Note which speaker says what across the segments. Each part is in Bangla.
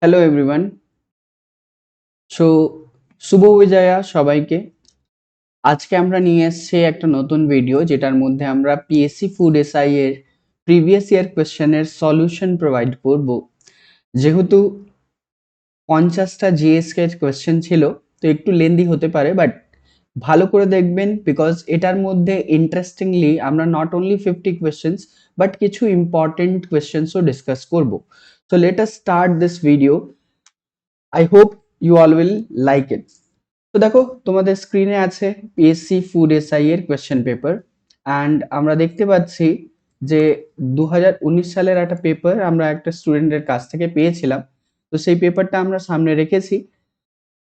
Speaker 1: Hello everyone. সো শুভ বিজয়া সবাইকে। আজকে আমরা নিয়ে এসেছি একটা নতুন ভিডিও যেটার মধ্যে আমরা পিএসসি ফুড এসআই এর প্রিভিয়াস ইয়ার কোয়েশ্চেনের সলিউশন প্রোভাইড করব। যেহেতু 50টা জিএসকে এর কোয়েশ্চেন ছিল, তো একটু লেন্দি হতে পারে, বাট ভালো করে দেখবেন বিকজ এটার মধ্যে ইন্টারেস্টিংলি আমরা নট অনলি 50 কোয়েশ্চেন্স বাট কিছু ইম্পর্টেন্ট কোয়েশ্চেন্সও ডিসকাস করব। So let us start this video. I hope you all will like it. তো দেখো তোমাদের স্ক্রিনে আছে পিএসসি ফুড এসআই এর কোয়েশ্চেন পেপার, অ্যান্ড আমরা দেখতে পাচ্ছি যে 2019 সালের একটা পেপার আমরা একটা স্টুডেন্টের কাছ থেকে পেয়েছিলাম। তো সেই পেপারটা আমরা সামনে রেখেছি।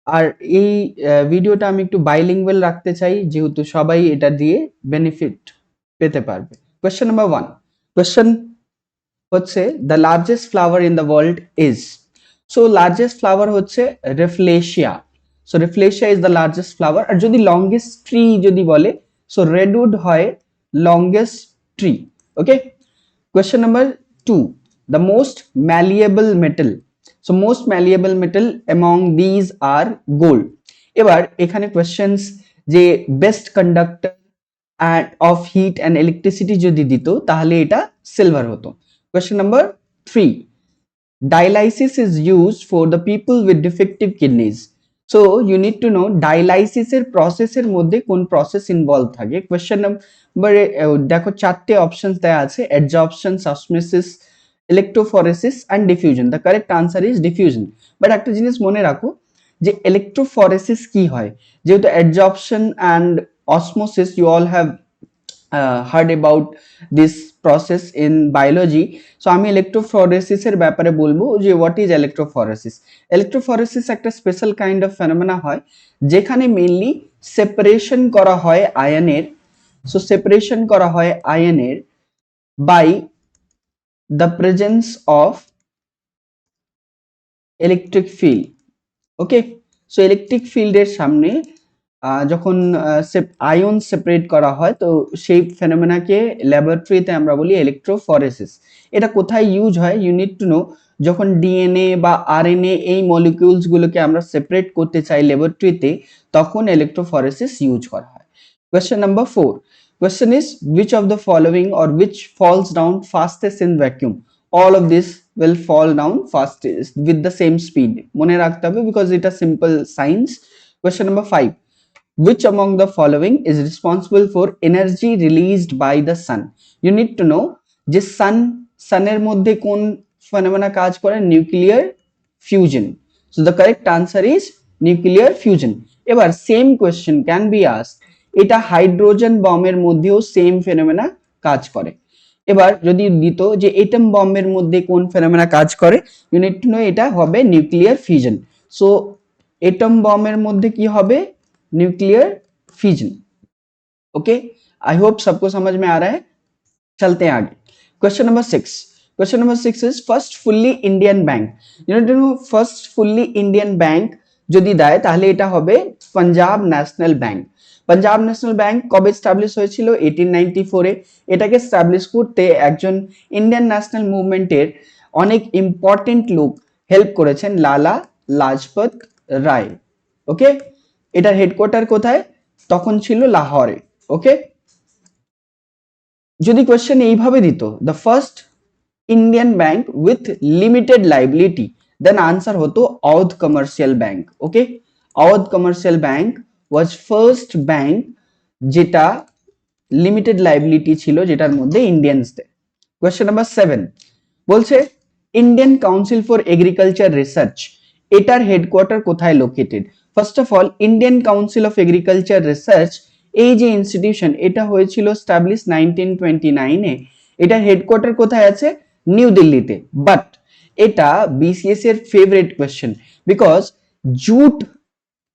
Speaker 1: আর এই ভিডিওটা আমি একটু বাইলিঙ্গুয়াল রাখতে চাই, যেহেতু সবাই এটা দিয়ে বেনিফিট পেতে পারবে। কোয়েশ্চেন নাম্বার 1, কোয়েশ্চেন হচ্ছে the largest flower in the world is. So largest flower হচ্ছে Rafflesia. So Rafflesia is the largest flower. আর যদি লংগেস্ট ট্রি যদি বলে, সো রেডউড হয় longest tree. Okay. Question number 2, the most malleable metal. So most malleable metal among these are gold. এবার এখানে কোয়েশ্চেন্স যে best conductor of heat and electricity যদি দিত তাহলে এটা সিলভার হতো। Question number 3. Dialysis is used for the people with defective kidneys. So you need to know dialysis এর প্রসেসের মধ্যে কোন প্রসেস ইনভলভ থাকে। কোয়েশ্চেন নাম্বার দেখো চারটে অপশনস দেওয়া আছে: adsorption, osmosis, electrophoresis and diffusion. The correct answer is diffusion. But একটা জিনিস মনে রাখো যে ইলেক্ট্রোফরেসিস কি হয়, যেহেতু adsorption and osmosis you all have heard about this process in biology. So আমি ইলেকট্রোফরেসিস এর ব্যাপারে বলবো যে হোয়াট ইজ ইলেকট্রোফরেসিস। ইলেকট্রোফরেসিস একটা স্পেশাল কাইন্ড অফ ফেনোমেনা হয় যেখানে মেইনলি সেপারেশন করা হয় আয়নের। সো সেপারেশন করা হয় আয়নের by the presence of electric field. Okay. So electric ফিল্ডের সামনে যখন আয়ন সেপারেট করা হয়, তো সেই ফেনোমেনাকে ল্যাবরেটরিতে আমরা বলি ইলেকট্রোফরেসিস। এটা কোথায় ইউজ হয় ইউ নিড টু নো। যখন ডিএনএ বা আরএনএ এই মলিকিউলস গুলোকে আমরা সেপারেট করতে চাই ল্যাবরেটরিতে, তখন ইলেকট্রোফরেসিস ইউজ করা হয়। Question number 4, question is which of the following or which falls down fastest in vacuum? All of this will fall down fastest with the same speed. মনে রাখতে হবে because এটা simple science. Question number 5, which among the following is responsible for energy released by the sun? You need to know যে সানের মধ্যে কোন phenomena কাজ করে, nuclear fusion. So the correct answer is nuclear fusion. এবার same question can be asked, এটা হাইড্রোজেন বম্বের মধ্যেও সেম ফেনোমেনা কাজ করে। এবার যদি দিত যে এটম বম্বের মধ্যে কোন ফেনোমেনা কাজ করে, ইউ নিড টু নো এটা হবে nuclear fusion. So atom bomb मध्य की होबे nuclear fission. Okay, I hope सबको समझ में आ रहा है। चलते हैं आगे। Question number 6, question number 6 is first fully Indian bank. You know first fully Indian bank যদি দেয় তাহলে এটা হবে Punjab National Bank. Punjab National Bank কবে এস্টাবলিশ হয়েছিল? 1894 এ। এটাকে এস্টাবলিশ করতে একজন ইন্ডিয়ান ন্যাশনাল মুভমেন্টের অনেক ইম্পর্টেন্ট লোক হেল্প করেছেন, লালা লাজপত রায়। ওকে, এটার হেডকোয়ার্টার কোথায়? তখন ছিল লাহোরে। ওকে। যদি কোয়েশ্চেন এইভাবে দিত the first Indian bank with limited liability, then answer হতো Awadh commercial bank. Okay, Awadh commercial bank was first bank যেটা লিমিটেড লাইবিলিটি ছিল, যেটার মধ্যে ইন্ডিয়ানসদের। কোয়েশ্চেন নাম্বার 7 বলছে Indian council for agriculture research, এটার হেডকোয়ার্টার কোথায় located? First of all Indian council of agriculture research এই যে ইনস্টিটিউশন, এটা হয়েছিল স্টাবলিশ 1929 এ। এটার হেডকোয়ার্টার কোথায় আছে? নিউ দিল্লিতে। বাট এটা বিসিএস এর favourite question because jute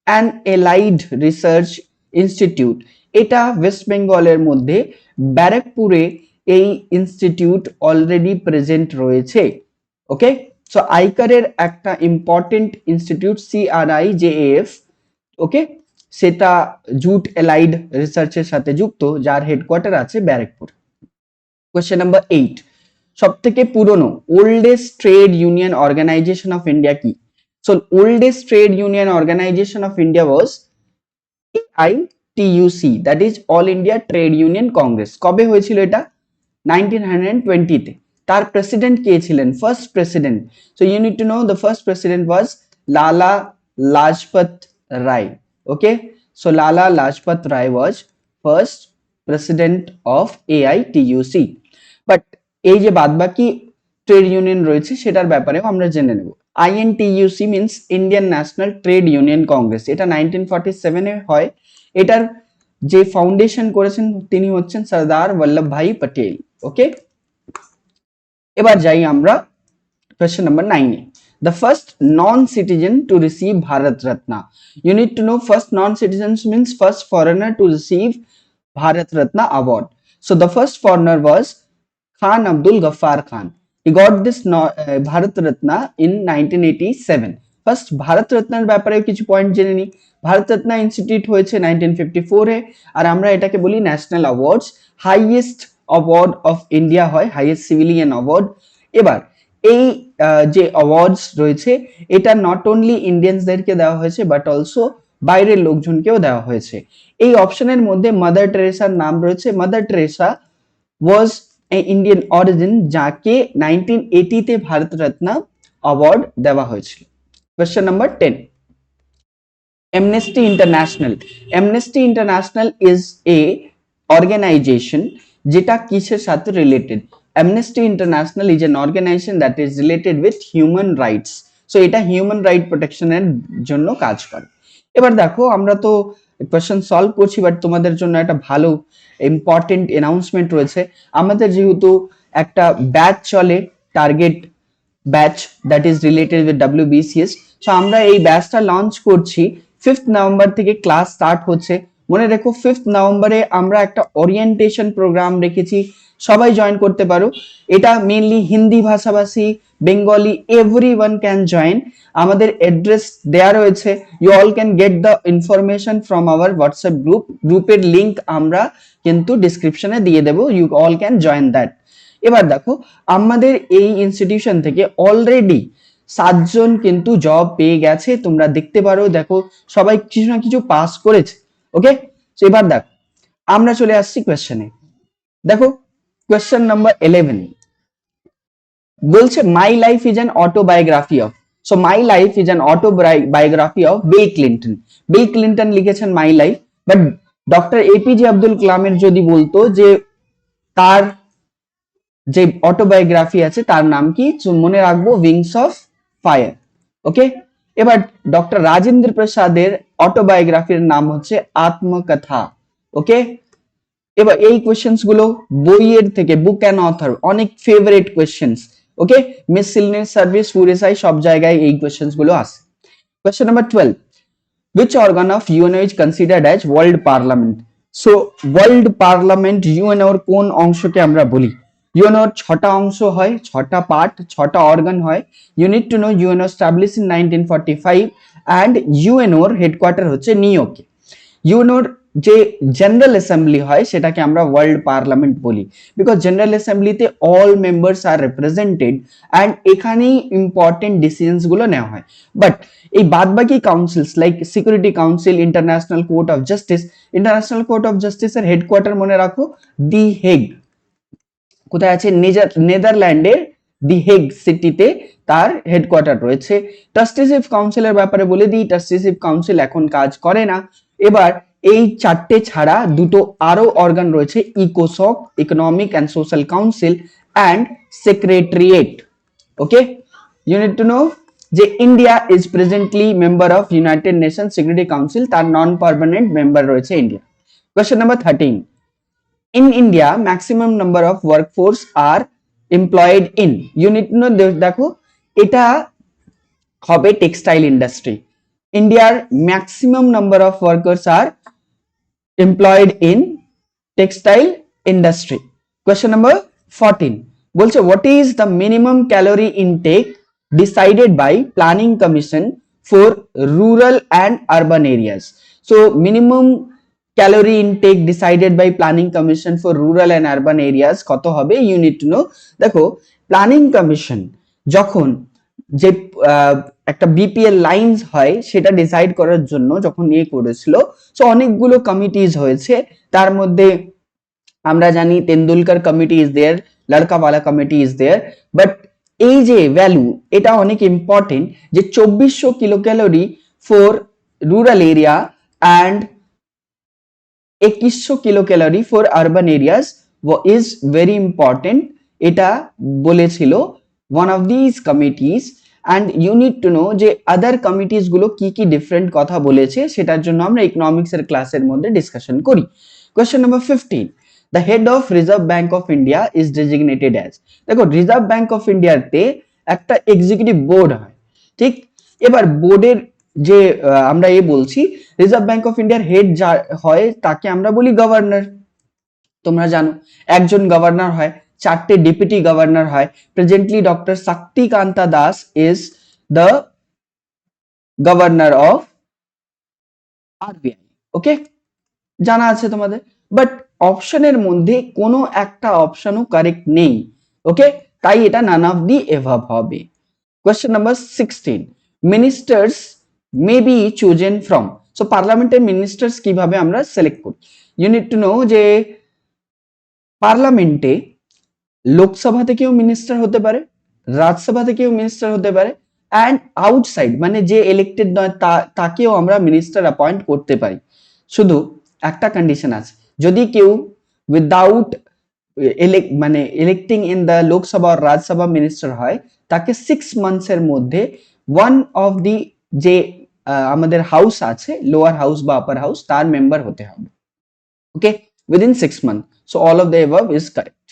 Speaker 1: and allied research institute, এটা ওয়েস্ট বেঙ্গলের মধ্যে ব্যারাকপুরে এই ইনস্টিটিউট অলরেডি প্রেজেন্ট রয়েছে। ওকে, সো আইকারের একটা ইম্পর্টেন্ট ইনস্টিটিউট CRIJAF। ওকে, সেটা জুট এলাইড রিসার্চের সাথে যুক্ত, যার হেডকোয়ার্টার আছে ব্যারাকপুর। কোয়েশ্চেন নাম্বার 8, সব থেকে পুরনো oldest trade union organisation of India কি? So oldest trade union organisation of India was AITUC, that is all India trade union congress. কবে হয়েছিল এটা? 1920 তে। তার প্রেসিডেন্ট কে ছিলেন? First president, so you need to know the first president was Lala Lajpat Rai. Okay, so Lala Lajpat Rai was first president of AITUC। But এই যে বাদবাকি ট্রেড ইউনিয়ন রয়েছে সেটার ব্যাপারেও আমরা জেনে নেব। INTUC means Indian national trade union Congress, এটা 1947 এ হয়। এটার যে ফাউন্ডেশন করেছেন তিনি হচ্ছেন সরদার বল্লভভাই পটেল। ওকে, এবার যাই আমরা question number 9 A. The first non-citizen to receive Bharat Ratna. You need to know first non-citizens means first foreigner to receive Bharat Ratna award. So the first foreigner was Khan Abdul Ghaffar Khan. He got this Bharat Ratna in 1987. First Bharat Ratna এর ব্যাপারে কিছু পয়েন্ট জেনে নিই। ভারত রত্ন ইনস্টিটিউট হয়েছে 1954 এ, আর আমরা এটাকে বলি national awards, highest award of India হয়, হাইয়েস্ট সিভিলিয়ান অ্যাওয়ার্ড। এবার এই যে অ্যাওয়ার্ডস রয়েছে এটা নট অনলি ইন্ডিয়ানসদেরকে দেওয়া হয়েছে বাট অলসো বাইরের লোকজনকেও দেওয়া হয়েছে। এই অপশনের মধ্যে মাদার টেরেসার নাম রয়েছে। মাদার টেরেসা ওয়াজ ইন্ডিয়ান অরিজিন, যাকে 1980 তে ভারত রত্ন অ্যাওয়ার্ড দেওয়া হয়েছিল। Question number 10, Amnesty International. Amnesty International is a organization যেটা কিসের সাথে related? Amnesty International is an organization that is related with human rights. So এটা হিউম্যান রাইট প্রোটেকশনের জন্য কাজ করে। এবার দেখো আমরা তো কোয়েশ্চেন সলভ করছি বাট তোমাদের জন্য একটা ভালো ইম্পর্টেন্ট অ্যানাউন্সমেন্ট রয়েছে। আমাদের যেহেতু একটা ব্যাচ চলে, target batch that is related with WBCS, so আমরা এই ব্যাচটা লঞ্চ করছি 5th নভেম্বর থেকে ক্লাস স্টার্ট হচ্ছে। মনে রেখো 5th নভেম্বরে আমরা একটা ওরিয়েন্টেশন প্রোগ্রাম রেখেছি, সবাই জয়েন করতে পারো। এটা মেইনলি হিন্দি ভাষাভাষী, বেঙ্গলি, এভরিওয়ান ক্যান জয়েন। আমাদের অ্যাড্রেস দেয়া রয়েছে, you all can get the information from our WhatsApp group. গ্রুপের লিংক আমরা কিন্তু ডিসক্রিপশনে দিয়ে দেবো, you all can join that. এবার দেখো আমাদের এই ইনস্টিটিউশন থেকে অলরেডি 7 জন কিন্তু জব পেয়ে গেছে, তোমরা দেখতে পারো। দেখো সবাই কিছু না কিছু পাস করেছে। ওকে, এবার দেখো আমরা চলে আসছি কোয়েশ্চেনে। দেখো কোয়েশ্চেন নাম্বার 11 বলছে my life is an autobiography of. So my life is an autobiography of Bill Clinton. Bill Clinton লিখেছেন my life, but doctor APJ Abdul কালামের যদি বলতো যে তার যে অটোবায়োগ্রাফি আছে তার নাম কি, মনে রাখবো উইংস অফ ফায়ার। ওকে, এবার ডক্টর রাজেন্দ্র প্রসাদের অটোবায়োগ্রাফির নাম হচ্ছে আত্মকথা। ওকে, এবার এই কোয়েশ্চেন্স গুলো বইয়ের থেকে, বুক অ্যান্ড অথর, অনেক ফেভারিট কোয়েশ্চেন্স। ওকে, মিসসেলেনিয়াস সার্ভিস, ফুড এসআই, সব জায়গায় এই কোয়েশ্চেন্স গুলো আসে। Question number 12, which organ of UNO is considered as world parliament? So world parliament UNO এর কোন অংশকে আমরা বলি? UNO এর 6টা অংশ হয়, 6টা পার্ট, 6টা অর্গান হয়। You need to know UNO established in 1945 and UNO এর হেডকোয়ার্টার হচ্ছে নিউইয়র্কে। UNO এর যে জেনারেল অ্যাসেম্বলি হয় সেটাকে আমরা ওয়ার্ল্ড পার্লামেন্ট বলি, বিকজ জেনারেল অ্যাসেম্বলিতে all members are represented and এখানেই ইম্পর্টেন্ট ডিসিশনস গুলো নেওয়া হয়। বাট এই বাদবাকি councils like security council, international court of justice, international court of জাস্টিসের হেডকোয়ার্টার মনে রাখো দি হেগ। কোথায় আছে? নেদারল্যান্ডের দি হেগ সিটিতে তার হেডকোয়ার্টার রয়েছে। ট্রাস্টিশিপ কাউন্সিলের ব্যাপারে বলে দিই, ট্রাস্টিশিপ কাউন্সিল এখন কাজ করে না। এবার এই 4টে ছাড়া দুটো আরো অর্গান রয়েছে, ইকোসক, economic and social council, and secretariat. Okay, you need to know যে India is presently member of United Nation security council, তার নন পার্মানেন্ট মেম্বার রয়েছে India. Question number 13, in India maximum number of workforce are employed in, you need to know, দেখো এটা হবে টেক্সটাইল ইন্ডাস্ট্রি। ইন্ডিয়ার maximum number of workers are employed in textile industry. Question number 14 বলছে what is the minimum calorie intake decided by planning commission for rural and urban areas? So minimum calorie intake decided by planning commission for rural and urban areas কত হবে, ইউ নিড টু নো। দেখো প্ল্যানিং কমিশন যখন যে একটা বিপিএল লাইনস হয় সেটা ডিসাইড করার জন্য যখন ইয়ে করেছিল, সো অনেকগুলো কমিটিজ হয়েছে, তার মধ্যে আমরা জানি Tendulkar committee is there, Lakdawala committee is there, but এই যে ভ্যালু এটা অনেক ইম্পর্টেন্ট যে 2400 kilo calorie for rural area and 2100 kilo calorie for urban areas is very important, এটা বলেছিল one of this committees. And you need to know যে আদার কমিটিজ গুলো কি কি ডিফারেন্ট কথা বলেছে, সেটার জন্য আমরা ইকোনমিক্স এর ক্লাসের মধ্যে ডিসকাশন করি। Question number 15, the head of Reserve Bank of India is designated as। দেখো রিজার্ভ ব্যাংক অফ ইন্ডিয়াতে একটা এক্সিকিউটিভ বোর্ড হয়, ঠিক। এবার বোর্ডের যে আমরা বলছি রিজার্ভ ব্যাংক অফ ইন্ডিয়ার হেড যা হয় তাকে আমরা বলি গভর্নর। তোমরা জানো একজন গভর্নর হয়, 4টে ডেপুটি গভর্নর হয়। Presently doctor Shaktikanta Das is the governor of RBI. Okay, জানা আছে তোমাদের, বাট অপশনের মধ্যে কোনো একটা অপশনও কারেক্ট নেই। ওকে, তাই এটা নান অফ দি এভাব হবে। Question number 16, ministers may be chosen from. So পার্লামেন্টের মিনিস্টার্স কিভাবে আমরা সিলেক্ট করি, ইউ নিড টু নো যে পার্লামেন্টে লোকসভা থেকেও মিনিস্টার হতে পারে, রাজ্যসভা থেকেও মিনিস্টার হতে পারে, অ্যান্ড আউটসাইড মানে যে ইলেক্টেড নয় তাকেও আমরা মিনিস্টার অ্যাপয়েন্ট করতে পারি। শুধু একটা কন্ডিশন আছে, যদি কেউ উইদাউট মানে ইলেক্টিং ইন দ্য লোকসভা আর রাজ্যসভা মিনিস্টার হয়, তাকে 6 মান্থসের মধ্যে ওয়ান অফ দি যে আমাদের হাউস আছে, লোয়ার হাউস বা আপার হাউস, তার মেম্বার হতে হবে। Okay, within 6 month. So all of the above is correct.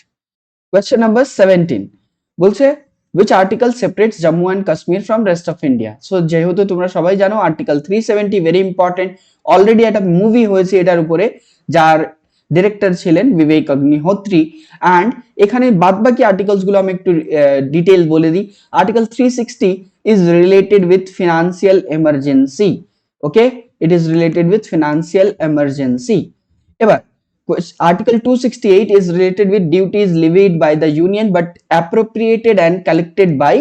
Speaker 1: Question number 17 বলছে which article separates Jammu and Kashmir from rest of India। So যেহেতু তোমরা সবাই জানো আর্টিকেল 370 ভেরি ইম্পর্টেন্ট, অলরেডি একটা মুভি হয়েছে এটার উপরে, যার ডিরেক্টর ছিলেন বিবেক অগ্নিহোত্রী। অ্যান্ড এখানে বাদবাকি আর্টিকেলস গুলো আমি একটু ডিটেল বলে দিই। Article 360 is related with financial emergency. Okay, it is related with financial emergency. এবার Article 268 is related with duties levied by the union but appropriated and collected by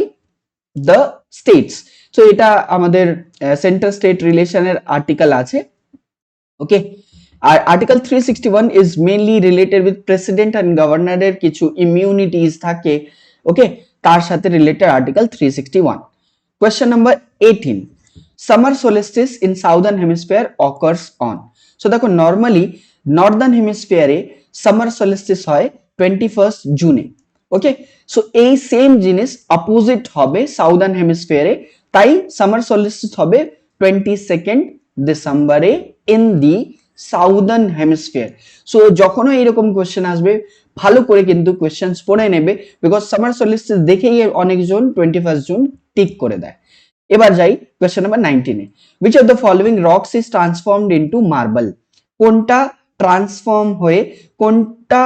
Speaker 1: the states। So এটা আমাদের সেন্ট্রাল স্টেট রিলেশনের আর্টিকেল আছে। ওকে, আর article 361 is mainly related with president and গভর্নরের কিছু ইমিউনিটিজ থাকে। ওকে, তার সাথে related article 361। Question number 18, summer solstice in southern hemisphere occurs on. So দেখো নর্মালি নর্দার্ন হেমিস্ফিয়ারে সামার সোলস্টিস হয় 21 জুনে। ওকে, সো এই সেম জিনিস অপোজিট হবে সাউদার্ন হেমিস্ফিয়ারে, তাই সামার সোলস্টিস হবে 22 ডিসেম্বরে in the southern hemisphere. So যখনও এরকম কোয়েশ্চেন আসবে ভালো করে কিন্তু কোয়েশ্চেন্স পড়ে নেবে, বিকজ সামার সোলস্টিস দেখেই অনেকজন 21 জুন টিক করে দেয়। এবার যাই question number 19 A, which of the following rocks is transformed into marble। কোনটা ট্রান্সফর্ম হয়ে কোনটা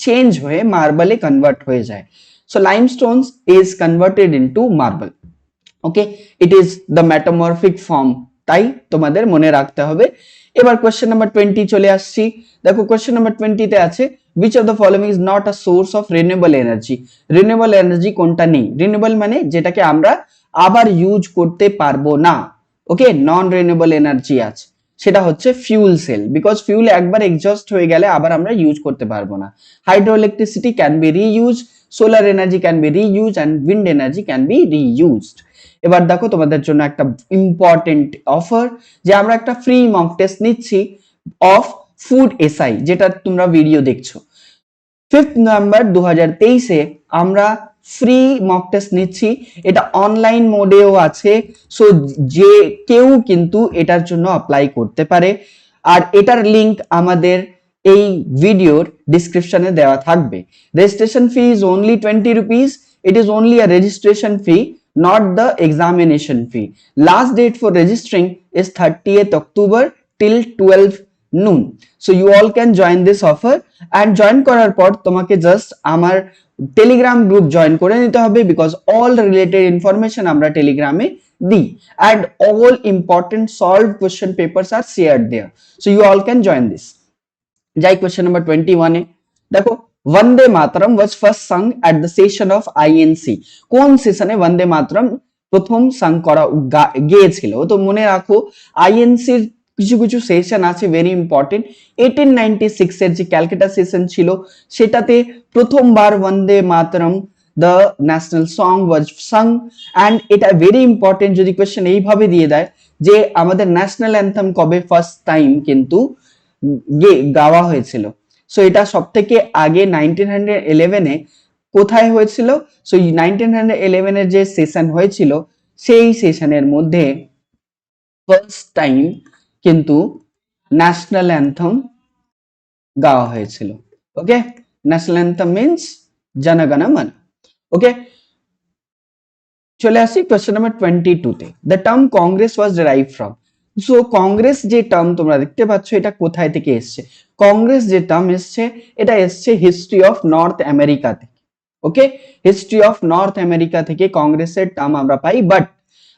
Speaker 1: চেঞ্জ হয়ে মার্বেলে কনভার্ট হয়ে যায়। So limestones is converted into marble. Okay, it is the metamorphic form, তাই তোমাদের মনে রাখতে হবে। এবার কোয়েশ্চেন নাম্বার 20 চলে আসছি। দেখো কোয়েশ্চেন নাম্বার 20 তে আছে which of the following is not a source of renewable energy। Renewable energy কোনটা নেই, রিনিউয়েবল মানে যেটাকে আমরা আবার ইউজ করতে পারবো না। ওকে, নন রিনিউয়েবল এনার্জি আছে, সেটা হচ্ছে ফিউল সেল, বিকজ ফিউল একবার এক্সস্ট হয়ে গেলে আবার আমরা ইউজ করতে পারবো না। Hydro electricity can be reuse, solar energy can be reuse and wind energy can be reused. এবার দেখো তোমাদের জন্য একটা ইম্পর্টেন্ট অফার, যে আমরা একটা ফ্রি মক টেস্ট নিচ্ছি অফ ফুড এসআই, যেটা তোমরা ভিডিও দেখছো। 5 নভেম্বর 2023 আমরা ফ্রি মক টেস্ট নিচ্ছি, এটা অনলাইন মোডেও আছে। সো যে কেউ কিন্তু এটার জন্য অ্যাপ্লাই করতে পারে, আর এটার লিংক আমাদের এই ভিডিওর ডিসক্রিপশনে দেওয়া থাকবে। Registration fee is only 20 rupees. It is only a registration fee, not the examination fee. Last date for registering is 30th October till 12 noon. So you all can join this offer, and join করার পর তোমাকে জাস্ট আমার টেলিগ্রাম গ্রুপ জয়েন করে নিতে হবে, বিকজ অল রিলেটেড ইনফরমেশন আমরা টেলিগ্রামে দিই, and all important solved question papers are shared there. So you all can join this. যাই কোয়েশ্চেন নাম্বার 21 এ। দেখো, Bande Mataram was first sung at the session of INC. কোন সেশনে বন্দে মাতরম প্রথম সাং করা গেয়েছিল? তো মনে রাখো, আইএনসির কিছু কিছু সেশন আছে ভেরি ইম্পর্টেন্ট। 1896 এর যে ক্যালকাটা সেশন ছিল, সেটাতে প্রথমবার Bande Mataram the national song was sung. And এটা ভেরি ইম্পর্টেন্ট, যদি কোয়েশ্চেন এইভাবে দিয়ে দেয় যে আমাদের ন্যাশনাল অ্যান্থেম কবে ফার্স্ট টাইম কিন্তু গাওয়া হয়েছিল, সো এটা সব থেকে আগে 1911-এ কোথায় হয়েছিল? সো 1911-এর যে সেশন হয়েছিল, সেই সেশনের মধ্যে ফার্স্ট টাইম কিন্তু ন্যাশনাল অ্যান্থম গাওয়া হয়েছিল। ওকে, ন্যাশনাল অ্যান্থম মিন্স জনগণ মন। ওকে, চলে আসি কোয়েশ্চেন নাম্বার 22 তে। The term Congress was derive from. So Congress যে টার্ম তোমরা দেখতে পাচ্ছ, এটা কোথায় থেকে এসছে? কংগ্রেস যে টার্ম এসছে, এটা এসছে হিস্ট্রি অফ নর্থ আমেরিকা থেকে। ওকে, হিস্ট্রি অফ নর্থ আমেরিকা থেকে কংগ্রেসের টার্ম আমরা পাই। বাট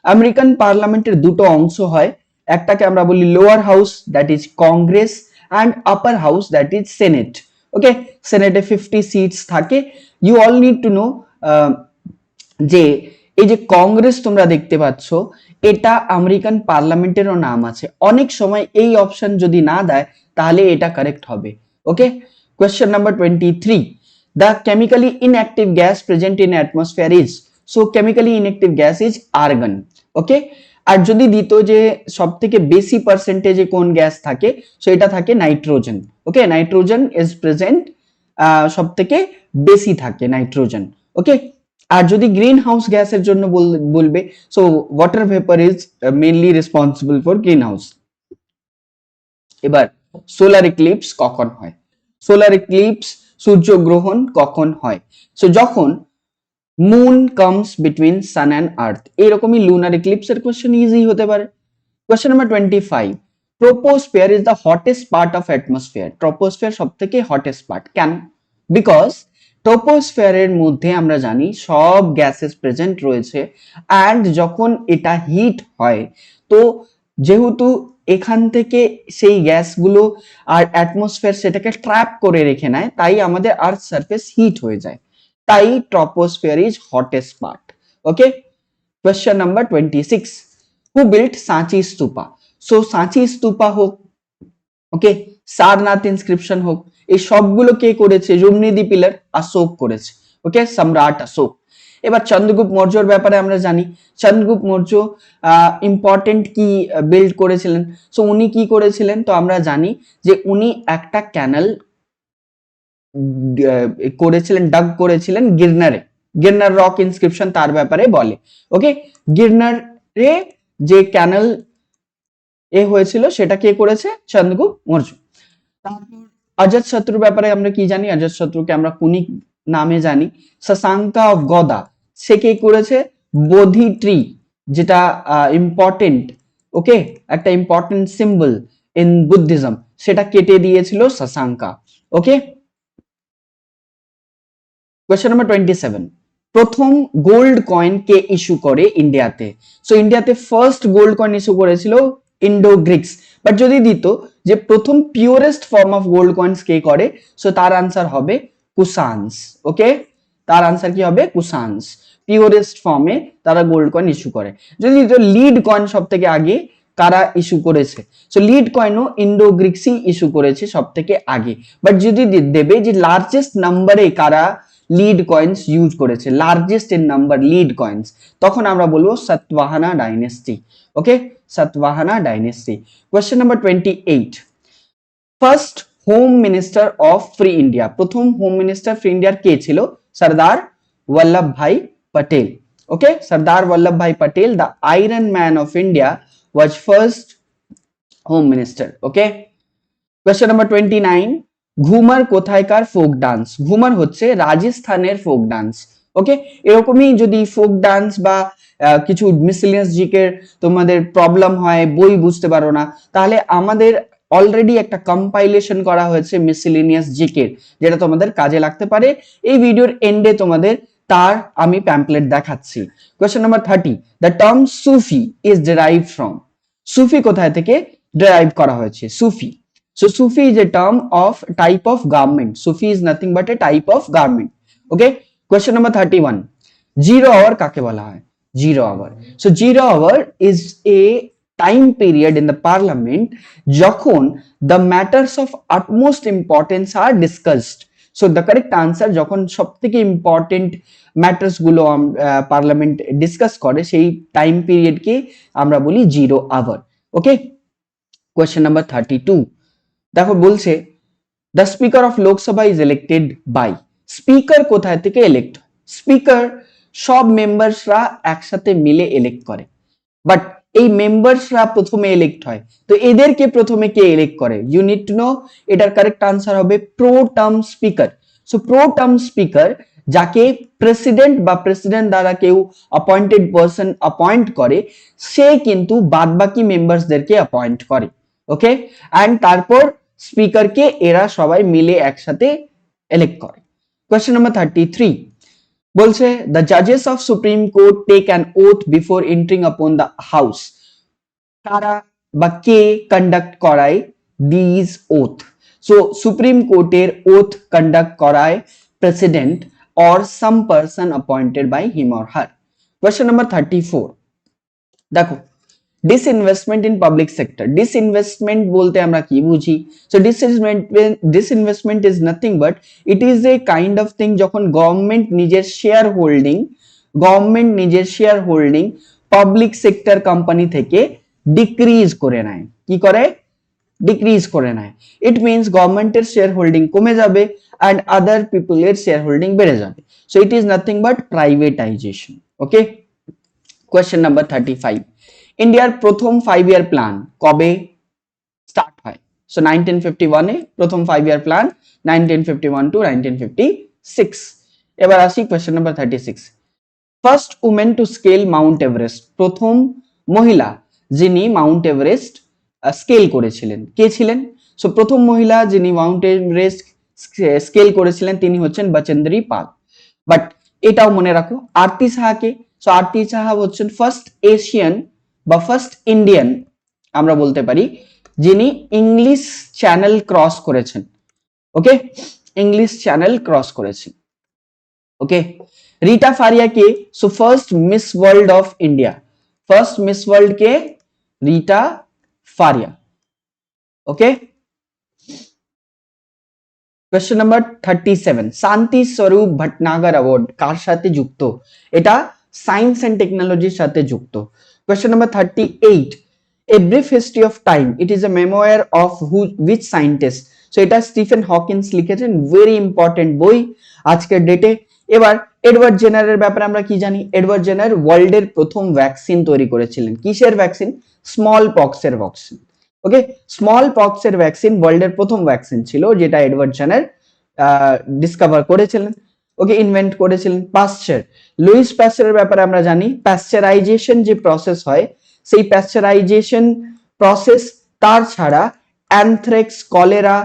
Speaker 1: আমেরিকান পার্লামেন্টের দুটো অংশ হয়, একটাকে আমরা বলি lower house, that is congress, and upper house, that is senate. Okay, সেনেটে 50 সিটস থাকে। You all need to know যে এই যে কংগ্রেস তোমরা দেখতে পাচ্ছ, এটা আমেরিকান পার্লামেন্টেরও নাম আছে। অনেক সময় এই অপশন যদি না দেয়, তাহলে এটা কারেক্ট হবে। Okay, question number 23, the chemically inactive gas present in atmosphere is. So chemically inactive gas is argon. Okay, আর যদি দিত যে সব থেকে বেশি পার্সেন্টেজে কোন গ্যাস থাকে, সো এটা থাকে nitrogen. Okay, nitrogen is present, সব থেকে বেশি থাকে নাইট্রোজেন। ওকে, আর যদি গ্রিন হাউস গ্যাসের জন্য বলবে, so water vapour is mainly responsible for green house. এবার সোলার ইক্লিপস কখন হয়? সোলার ইক্লিপস, সূর্যগ্রহণ কখন হয়? সো যখন moon comes between sun and earth. এরকমই লুনার ইক্লিপসের কোশ্চেন ইজি হতে পারে। Question number 25, troposphere is the hottest part of atmosphere. Troposphere সব থেকে হটেস্ট পার্ট কেন? বিকজ ট্রোপোস্ফিয়ারের মধ্যে আমরা জানি সব গ্যাসেস প্রেজেন্ট রয়েছে, অ্যান্ড যখন এটা হিট হয়, তো যেহেতু এখান থেকে সেই গ্যাসগুলো আর অ্যাটমসফিয়ার সেটাকে ট্র্যাপ করে রেখে নেয়, তাই আমাদের আর্থ সারফেস হিট হয়ে যায়। তাই troposphere is hottest part. Okay, question number 26, who built সাঁচি স্তূপা। সো সাঁচি স্তূপা হোক, ওকে, সারনাথ ইনস্ক্রিপশন হোক, এই সবগুলো কে করেছে? জুমনিদি পিলার অশোক করেছে। ওকে, সম্রাট অশোক। এবার চন্দ্রগুপ্ত মৌর্যর ব্যাপারে আমরা জানি, চন্দ্রগুপ্ত মৌর্য ইম্পর্টেন্ট কি বিল্ড করেছিলেন? সো উনি কি করেছিলেন? তো আমরা জানি যে উনি একটা ক্যানেল করেছিলেন, ডাগ করেছিলেন গিরনারে। গিরনার রক ইনস্ক্রিপশন তার ব্যাপারে বলে। ওকে, গিরনারে যে ক্যানেল হয়েছিল, সেটা কে করেছে? চন্দ্রগুপ্ত মৌর্য। তারপর অজাত শত্রুর ব্যাপারে আমরা কি জানি? অজাত শত্রুকে আমরা কুনিক নামে জানি। শশাঙ্কা অফ গদা, সে কে করেছে? বোধি ট্রি, যেটা ইম্পর্টেন্ট, ওকে, একটা ইম্পর্টেন্ট সিম্বল ইন বুদ্ধিজম, সেটা কেটে দিয়েছিল শশাঙ্কা। ওকে, কোয়েশ্চেন নাম্বার 27, প্রথম গোল্ড কয়েন কে ইস্যু করে ইন্ডিয়াতে? সো ইন্ডিয়াতে ফার্স্ট গোল্ড কয়েন ইস্যু করেছিল ইন্ডো গ্রিক্স। বাট যদি দিত যে প্রথম purest form of gold coins কে করে, সো তার আনসার হবে কুষাণস। ওকে, তার আনসার কি হবে? কুষাণস। পিওরেস্ট ফর্মে তারা গোল্ড কয়েন ইস্যু করে। যদি দিত লিড কয়েন সব থেকে আগে কারা ইস্যু করেছে, সো লিড কয়েনও ইন্ডো গ্রিক্সই ইস্যু করেছে সব থেকে আগে। বাট যদি দেবে যে লার্জেস্ট নাম্বারে কারা লিড কয়েন্স ইউজ করেছে, largest in number lead coins, তখন আমরা বলবো Satavahana dynasty. Okay, Satavahana dynasty. Question number 28, first home minister of free India. প্রথম হোম মিনিস্টার ফ্রি ইন্ডিয়ার কে ছিল? সর্দার বল্লভ ভাই পটেল। ওকে, Sardar Vallabh Bhai Patel, the iron man of India, was first home minister. Okay, question number 29, Ghoomar কোথায়কার ফোক ডান্স? ঘুমার হচ্ছে রাজস্থানের ফোক ডান্স। ওকে, এরকমই যদি ফোক ডান্স বা কিছু মিসেলিনিয়াস জিকের তোমাদের প্রবলেম হয়, বই বুঝতে পারো না, তাহলে আমাদের অলরেডি একটা কম্পাইলেশন করা হয়েছে মিসেলিনিয়াস জিকের, যেটা তোমাদের কাজে লাগতে পারে। এই ভিডিওর এন্ডে তোমাদের তার আমি প্যাম্পলেট দেখাচ্ছি। Question number 30, the term Sufi is derived from. Sufi কোথায় থেকে ডিরাইভ করা হয়েছে? সুফি, So Sufi is a term of type of garment. Sufi is nothing but a type of garment. Okay, question number 31. Zero hour কাকে বলা হয়? Zero hour. So zero hour is a time period in the parliament যখন the matters of utmost importance are discussed. So the correct answer যখন সবথেকে important matters গুলো পার্লামেন্ট ডিসকাস করে সেই টাইম পিরিয়ড কে আমরা বলি zero hour. Okay, question number 32 দেখো বলছে the speaker of Lok Sabha is elected by. Speaker কোথায় থেকে ইলেক্ট? স্পিকার সব মেম্বার্সরা একসাথে মিলে ইলেক্ট করে, বাট এই মেম্বার্সরা প্রথমে ইলেক্ট হয়, তো এদেরকে প্রথমে কে ইলেক্ট করে? You need to know. এটার কারেক্ট আনসার হবে pro term speaker. So pro term speaker যাকে প্রেসিডেন্ট বা প্রেসিডেন্ট দ্বারা কেউ অ্যাপয়েন্টেড পারসন অ্যাপয়েন্ট করে, সে কিন্তু বাদবাকি মেম্বার্সদেরকে অ্যাপয়েন্ট করে। ওকে, অ্যান্ড তারপর স্পিকারকে এরা সবাই মিলে একসাথে ইলেক্ট করে। কোয়েশ্চেন নাম্বার 33 বলছে দ্য জাজেস of supreme court take an oath before entering upon the house. কারা বা কে কন্ডাক্ট করায় দিস ওথ? সো সুপ্রিম কোর্টের ওথ কন্ডাক্ট করায় president or some person appointed by him or her. Question number 34 দেখো disinvestment in public sector. disinvestment বলতে আমরা কি বুঝি? So disinvestment is nothing but it is a kind of thing যখন গভর্নমেন্ট নিজের share holding public sector company থেকে ডিক্রিজ করে নেয়। কি করে? ডিক্রিজ করে নেয়। ইট মিনস গভর্নমেন্টের শেয়ার হোল্ডিং কমে যাবে and other people এর শেয়ার হোল্ডিং বেড়ে যাবে। So it is nothing but privatization. Okay, question number 35 ইন্ডিয়ার প্রথম 5 ইয়ার প্ল্যান কবে স্টার্ট হয়? So 1951 এ প্রথম 5 ইয়ার প্ল্যান, 1951 to 1956। এবার আসি question number 36 first women to scale Mount Everest. প্রথম মহিলা যিনি মাউন্ট এভারেস্ট স্কেল করেছিলেন কে ছিলেন? সো প্রথম মহিলা যিনি মাউন্ট এভারেস্ট স্কেল করেছিলেন তিনি হচ্ছেন বচেন্দ্রী পাল। বাট এটাও মনে রাখো আরতি সাহাকে। সো আরতি সাহা হচ্ছেন ফার্স্ট এশিয়ান বা ফার্স্ট ইন্ডিয়ান আমরা বলতে পারি যিনি ইংলিশ চ্যানেল ক্রস করেছেন। ওকে, ইংলিশ চ্যানেল ক্রস করেছেন। ওকে, রিটা ফারিয়া কে? So first Miss World of India. First Miss World কে? Reita Faria. Okay, question number 37 Shanti স্বরূপ ভটনাগর অ্যাওয়ার্ড কার সাথে যুক্ত? এটা সায়েন্স এন্ড টেকনোলজির সাথে যুক্ত। Question number 38 a brief history of time it is a মেমোয়ার of which scientist? So এটা স্টিফেন হকিন্স লিখেছেন, ভেরি ইম্পর্টেন্ট বই আজকের ডেটে। এবার এডওয়ার্ড জেনারের ব্যাপারে আমরা কি জানি? এডওয়ার্ড জেনার ওয়ার্ল্ডের প্রথম ভ্যাকসিন তৈরি করেছিলেন। কিসের ভ্যাকসিন? স্মল পক্সের ভ্যাকসিন। ওকে, স্মল পক্সের ভ্যাকসিন ওয়ার্ল্ডের প্রথম ভ্যাকসিন ছিল যেটা এডওয়ার্ড জেনার ডিসকভার করেছিলেন। ওকে, ইনভেন্ট করেছিলেন। পাশ্চার, লুইস প্যাস্চারের ব্যাপারে আমরা জানি প্যাস্চারাইজেশন যে প্রসেস হয় সেই প্যাস্চারাইজেশন প্রসেস তার ছাড়া অ্যানথ্রাক্স, কলেরা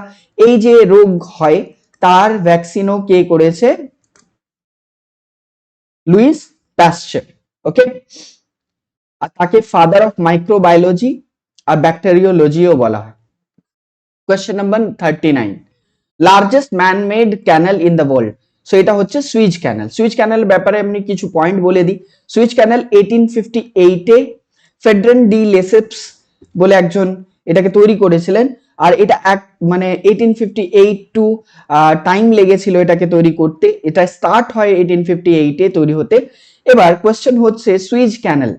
Speaker 1: এই যে রোগ হয় তার ভ্যাকসিনও কে করেছে? লুইস প্যাস্চার। ওকে, আর তাকে ফাদার অফ মাইক্রোবায়োলজি আর ব্যাকটেরিওলজিও বলা হয়। Question number 39 largest man made canal in the world. So এটা হচ্ছে সুইচ ক্যানেল। সুইচ ক্যানেল ব্যাপারে আমি কিছু পয়েন্ট বলে দিই। সুইচ ক্যানেল 1858 এ ফেডরান ডি লেসেপস বলে একজন এটাকে তৈরি করেছিলেন, আর এটা এক মানে 1858 টু টাইম লেগেছিল এটাকে তৈরি করতে। এটা স্টার্ট হয় 1858 এ তৈরি হতে। এবার কোয়েশ্চেন হচ্ছে সুইচ ক্যানেল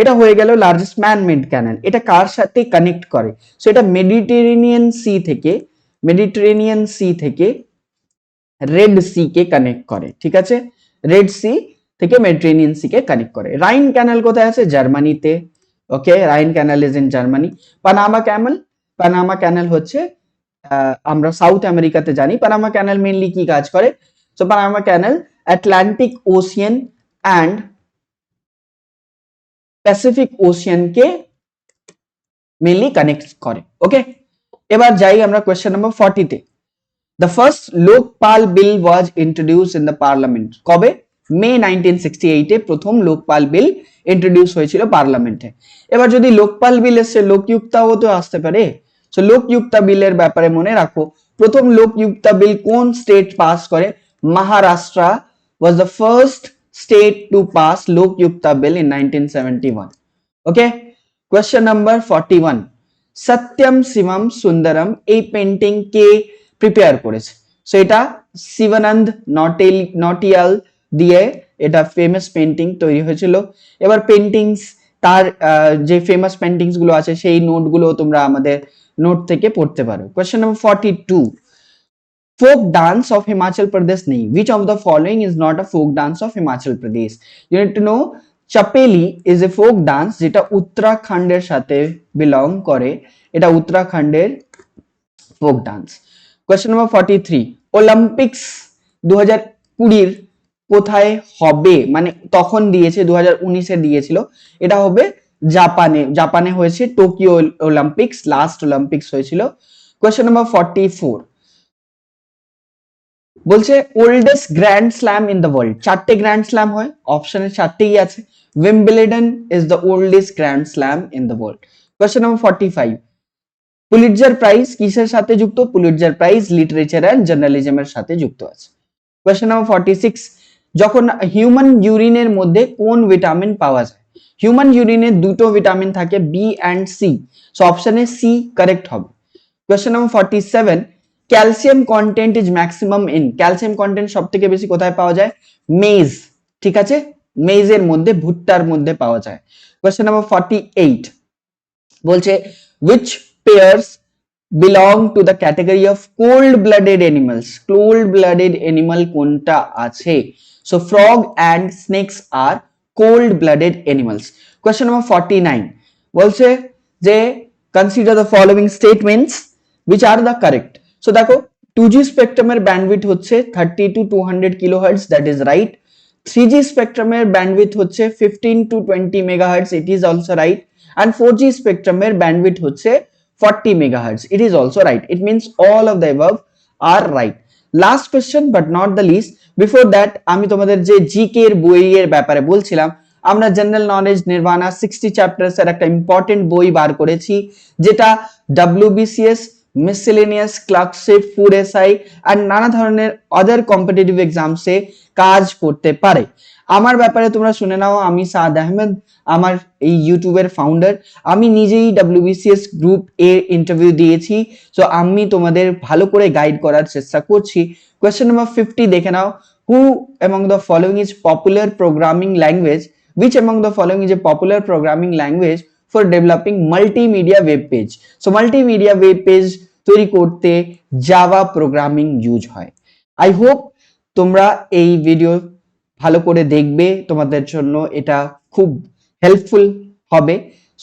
Speaker 1: এটা হয়ে গেল লার্জেস্ট ম্যান মেড ক্যানেল, এটা কার সাথে কানেক্ট করে? সো এটা মেডিটেরেনিয়ান সি থেকে রেড সি কে কানেক্ট করে। ঠিক আছে, রেড সি থেকে মেডিটেরেনিয়ান সি কে কানেক্ট করে। রাইন ক্যানেল কোথায় আছে? জার্মানিতে। ওকে, রাইন ক্যানেল ইজ ইন জার্মানি। পানামা ক্যানেল হচ্ছে আমরা সাউথ আমেরিকাতে জানি। পানামা ক্যানেল মেইনলি কি কাজ করে? So Panama canal Atlantic ocean and Pacific ওশিয়ানকে মেইনলি কানেক্ট করে। ওকে, এবার যাই আমরা কোয়েশ্চেন নাম্বার 40 তে। The first Lokpal bill was introduced in the parliament. কবে? মে 1968 এ প্রথম লোকপাল বিল ইন্ট্রোডিউস হয়েছিল পার্লামেন্টে। এবার যদি লোকপাল বিল এসে লোকযুক্তাও তো আসতে পারে। সো লোকযুক্তা বিলের ব্যাপারে মনে রাখো, প্রথম লোকযুক্তা বিল কোন স্টেট পাস করে? Maharashtra was the first state to pass লোকযুক্তা bill in 1971. Okay, question number 41. সত্যম শিবম সুন্দরম এই পেন্টিং কে প্রিপেয়ার করেছে? সো এটা শিবানন্দ নটিয়াল দিয়ে এটা ফেমাস পেন্টিং তৈরি হয়েছিল। এবার পেন্টিংস তার যে ফেমাস পেন্টিংস গুলো আছে সেই নোট গুলো তোমরা আমাদের নোট থেকে পড়তে পারো। Question number 42. Folk dance of Himachal Pradesh nahi. Which of the following is not a folk dance of Himachal Pradesh? You need to know Chapeli is a folk dance যেটা উত্তরাখণ্ডের সাথে বিলং করে, এটা উত্তরাখণ্ডের folk dance. Question number 43. Olympics 2020 কোথায় হবে? মানে তখন দিয়েছে 2019-এ দিয়েছিল, এটা হবে জাপানে হয়েছে টোকিও অলিম্পিক্স, লাস্ট অলিম্পিক্স হয়েছিল। কোয়েশ্চেন নাম্বার 44 বলছে oldest grand slam in the world. চারটে গ্র্যান্ড স্ল্যাম হয়, অপশনে চারটেই আছে। Wimbledon is the oldest grand slam in the world. Question number 45. Pulitzer prize কিসের সাথে যুক্ত? পুলিৎজার প্রাইজ লিটারেচার এন্ড জার্নালিজমের সাথে যুক্ত আছে। Question number 46. যখন হিউম্যান ইউরিনের মধ্যে কোন ভিটামিন পাওয়া যায়? হিউম্যান ইউরিনে দুটো ভিটামিন থাকে, বি এন্ড সি, সো অপশনে সি কারেক্ট হবে। Question number 47. Calcium content is maximum in, calcium content সব থেকে বেশি কোথায় পাওয়া যায়? মেজ, ঠিক আছে, মেজের মধ্যে, ভুট্টার মধ্যে পাওয়া যায়। কোয়েশ্চেন নাম্বার 48 বলছে which pairs belong to the category of cold blooded animals? cold blooded animal কোনটা আছে? so frog and snakes are cold blooded animals. question number 49 বলছে যে consider the following statements which are the correct. so দেখো 2G স্পেকট্রামের ব্যান্ডউইথ হচ্ছে 30 to 200 kilohertz, that is right. 3G স্পেকট্রামের ব্যান্ডউইথ হচ্ছে 15 to 20 megahertz, it is also right. and 4G স্পেকট্রামের ব্যান্ডউইথ হচ্ছে 40 megahertz, it is also right. it means all of the above are right. last question but not the least, before that আমি তোমাদের যে জিকে এর বইয়ের ব্যাপারে বলছিলাম, আমরা জেনারেল নলেজ নির্বাণা 60 চ্যাপ্টার্স এর একটা ইম্পর্টেন্ট বই বার করেছি, যেটা WBCS, miscellaneous, clerkship, food SI and নানা ধরনের আদার কম্পিটিটিভ এক্সামসে কাজ করতে পারে। আমার ব্যাপারে তোমরা শুনে নাও, আমি সাদ আহমেদ, আমার এই ইউটিউবের ফাউন্ডার, আমি নিজেই WBCS গ্রুপ এ ইন্টারভিউ দিয়েছি, সো আমি তোমাদের ভালো করে গাইড করার চেষ্টা করছি। কোয়েশ্চেন নাম্বার 50 দেখে নাও, হু among the following is popular programming language, which among the following is a popular programming language for developing multimedia web page? so multimedia web page তৈরি করতে জাভা প্রোগ্রামিং ইউজ হয়। আই হোপ তোমরা এই ভিডিও ভালো করে দেখবে, তোমাদের জন্য এটা খুব হেল্পফুল হবে।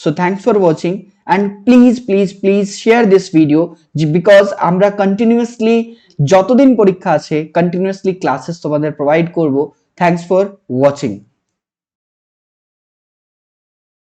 Speaker 1: So thanks for watching and please share this video, because আমরা কন্টিনিউয়াসলি যতদিন পরীক্ষা আছে কন্টিনিউয়াসলি ক্লাসেস তোমাদের প্রোভাইড করব। Thanks for watching.